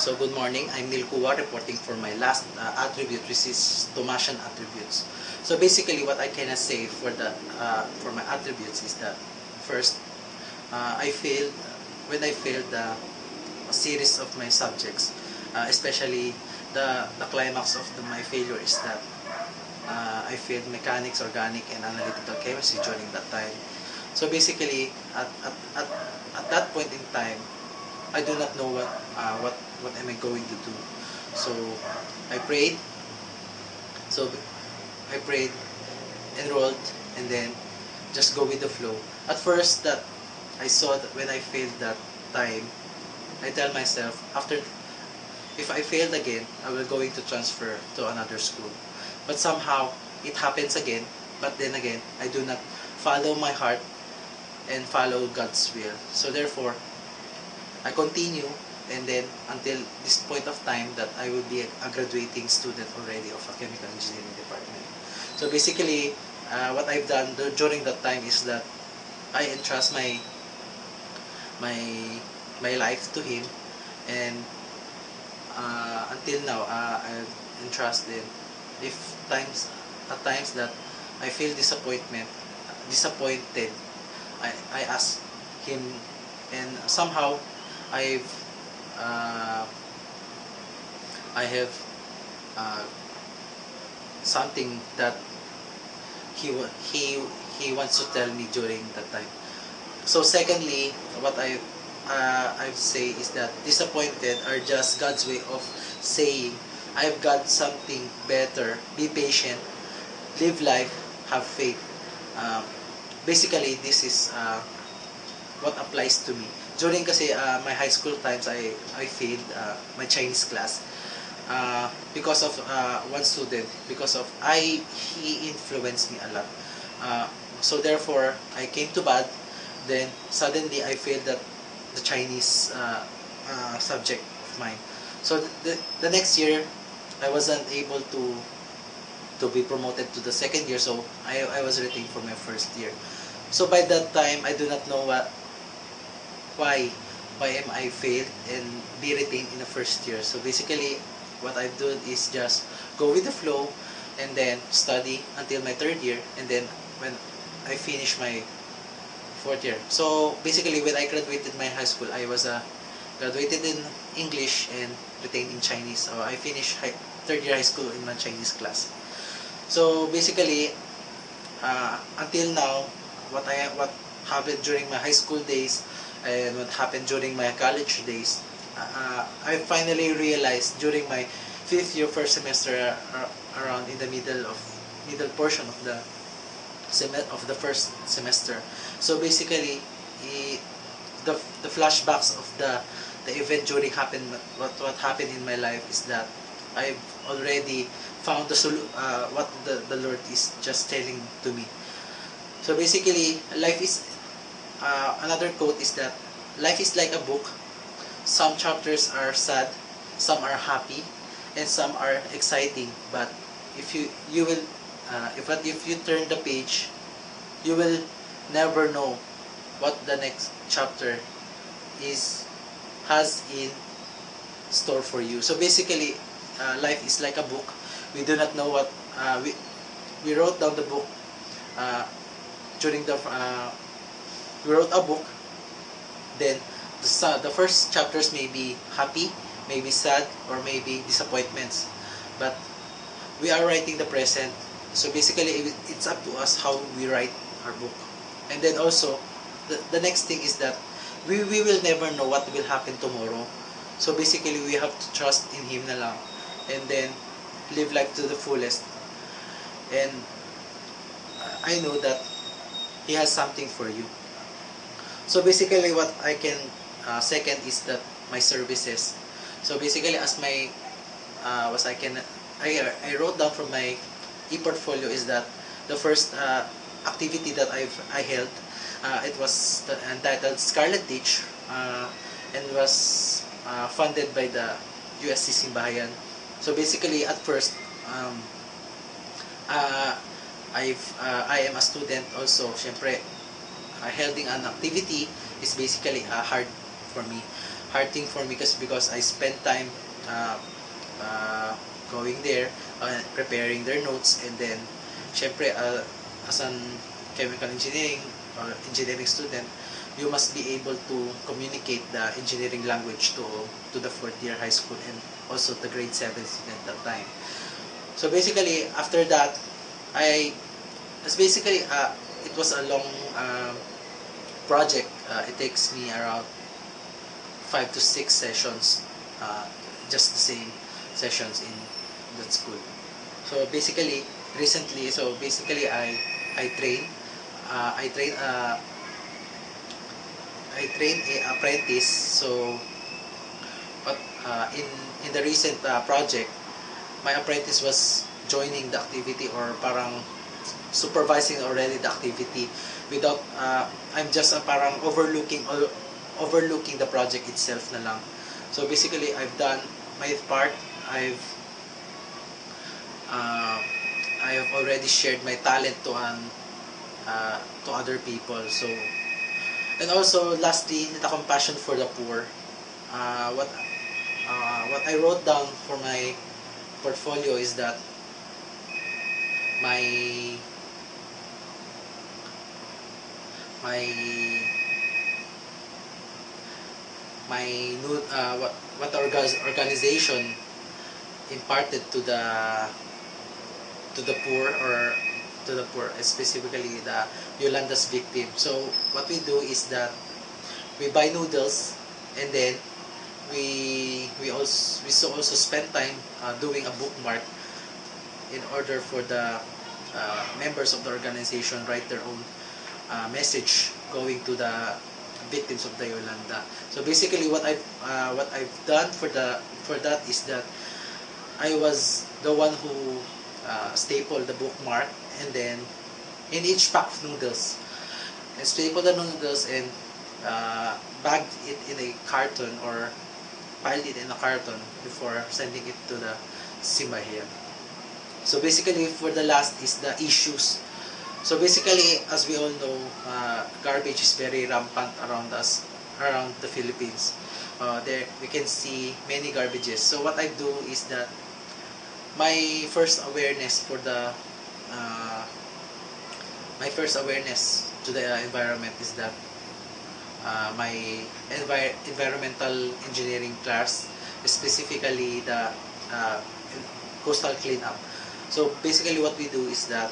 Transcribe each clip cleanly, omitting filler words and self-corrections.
So good morning, I'm Neil Kuwa reporting for my last attribute, which is Thomasian attributes. So basically what I can say for my attributes is that first, I failed when I failed a series of my subjects, especially the climax of my failure is that I failed mechanics, organic, and analytical chemistry during that time. So basically, at that point in time, I do not know what am I going to do. So I prayed. So I prayed, enrolled, and then just go with the flow. At first, that I saw that when I failed that time, I tell myself after if I failed again, I will going to transfer to another school. But somehow it happens again. But then again, I do not follow my heart and follow God's will. So therefore, I continue, and then until this point of time that I will be a graduating student already of a chemical engineering department. So basically, what I've done during that time is that I entrust my my life to Him, and until now, I've entrusted. If at times that I feel disappointed, I ask Him, and somehow I've I have something that he wants to tell me during that time. So secondly, what I say is that disappointed are just God's way of saying I've got something better. Be patient, live life, have faith. Basically, this is what applies to me. During kasi my high school times, I failed my Chinese class because of one student. Because of he influenced me a lot. So therefore, I came to bad. Then suddenly I failed the Chinese subject of mine. So the next year, I wasn't able to be promoted to the second year. So I was retained for my first year. So by that time, I do not know why am I failed and be retained in the first year. So basically, what I've done is just go with the flow, and then study until my third year, and then when I finish my fourth year. So basically, when I graduated my high school, I was graduated in English and retained in Chinese. So I finished third year high school in my Chinese class. So basically, until now, what happened during my high school days and what happened during my college days, I finally realized during my fifth year first semester, around in the middle portion of the first semester. So basically, the flashbacks of the event during what happened in my life is that I've already found what the Lord is just telling to me. So basically, life is another quote is that life is like a book. Some chapters are sad, some are happy, and some are exciting. But if you will if you turn the page, you will never know what the next chapter has in store for you. So basically, life is like a book. We do not know what we wrote down the book during we wrote a book. Then the first chapters may be happy, maybe sad, or maybe disappointments. But we are writing the present. So basically, it's up to us how we write our book. And then also, the next thing is that we will never know what will happen tomorrow. So basically, we have to trust in Him na lang. And then, live life to the fullest. And I know that He has something for you. So basically, what I can second is that my services. So basically, as my I wrote down from my e-portfolio is that the first activity that I held, it was entitled Scarlet Teach, and was funded by the USC Simbahayan. So basically, at first, I am a student also. Syempre, holding an activity is basically hard for me. hard thing for me because I spend time uh, going there, preparing their notes, and then syempre as an chemical engineering or engineering student, you must be able to communicate the engineering language to the fourth year high school and also the grade 7 student that time. So basically after that, it's basically it was a long project. It takes me around 5 to 6 sessions, just the same sessions in that school. So basically recently, I train I train I train a apprentice. So what in the recent project, my apprentice was joining the activity or parang supervising already the activity without I'm just parang overlooking the project itself na lang. So basically I've done my part. Uh, I have already shared my talent to other people. So, and also lastly, the compassion for the poor. What I wrote down for my portfolio is that my my my new what organization imparted to the poor, or to the poor, specifically the Yolanda's victim. So what we do is that we buy noodles, and then we also spend time doing a bookmark in order for the members of the organization write their own message going to the victims of the Yolanda. So basically what I've done for that is that I was the one who stapled the bookmark, and then in each pack of noodles, I stapled the noodles and bagged it in a carton, or piled it in a carton before sending it to the simbahian. So basically for the last is the issues. So basically, as we all know, garbage is very rampant around the Philippines. There we can see many garbages. So what I do is that my first awareness to the environment is that my environmental engineering class, specifically the coastal cleanup. So basically what we do is that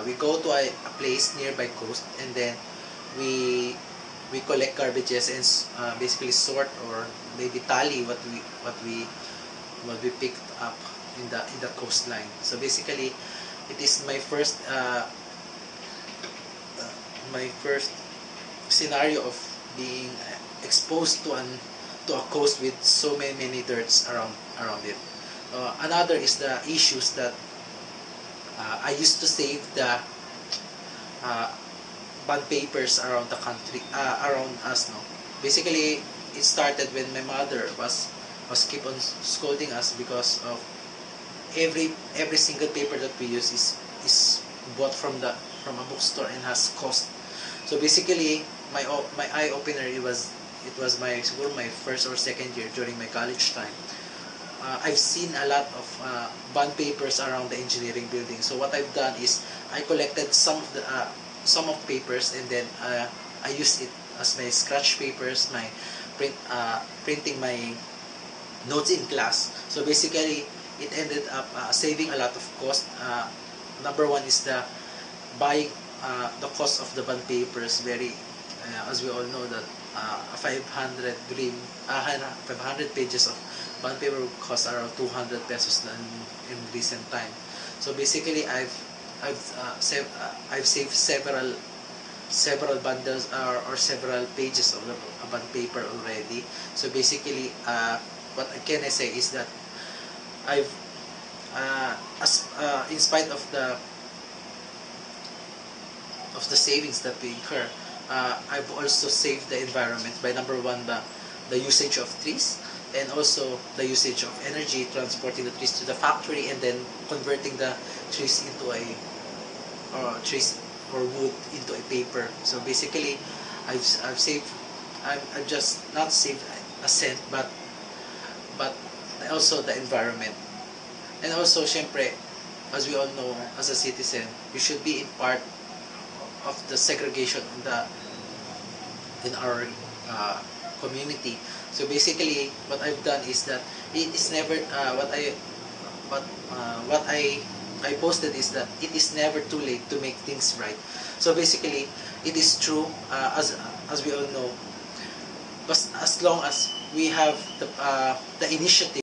we go to a place nearby coast, and then we collect garbages and basically sort, or maybe tally what we picked up in the coastline. So basically it is my first scenario of being exposed to a coast with so many dirts around it. Another is the issues that I used to save the bond papers around the country, around us. No, basically it started when my mother was keep on scolding us because of every single paper that we use is bought from a bookstore and has cost. So basically my eye opener, it was my first or second year during my college time. I've seen a lot of bond papers around the engineering building. So what I've done is I collected some of papers, and then I used it as my scratch papers, my printing my notes in class. So basically it ended up saving a lot of cost. Number one is the buying the cost of the bond papers. Very as we all know that 500 pages of bond paper would cost around 200 pesos in recent time. So basically I've saved several bundles or several pages of the bond paper already. So basically what can I say is that I've in spite of the savings that we incur, I've also saved the environment by number one, the usage of trees, and also the usage of energy, transporting the trees to the factory and then converting the trees into wood into a paper. So basically I've just not saved, ascent, but also the environment. And also, syempre, as we all know, as a citizen, you should be in part of the segregation in our community. So basically, what I've done is that it is never what I posted is that it is never too late to make things right. So basically, it is true, as we all know, but as long as we have the initiative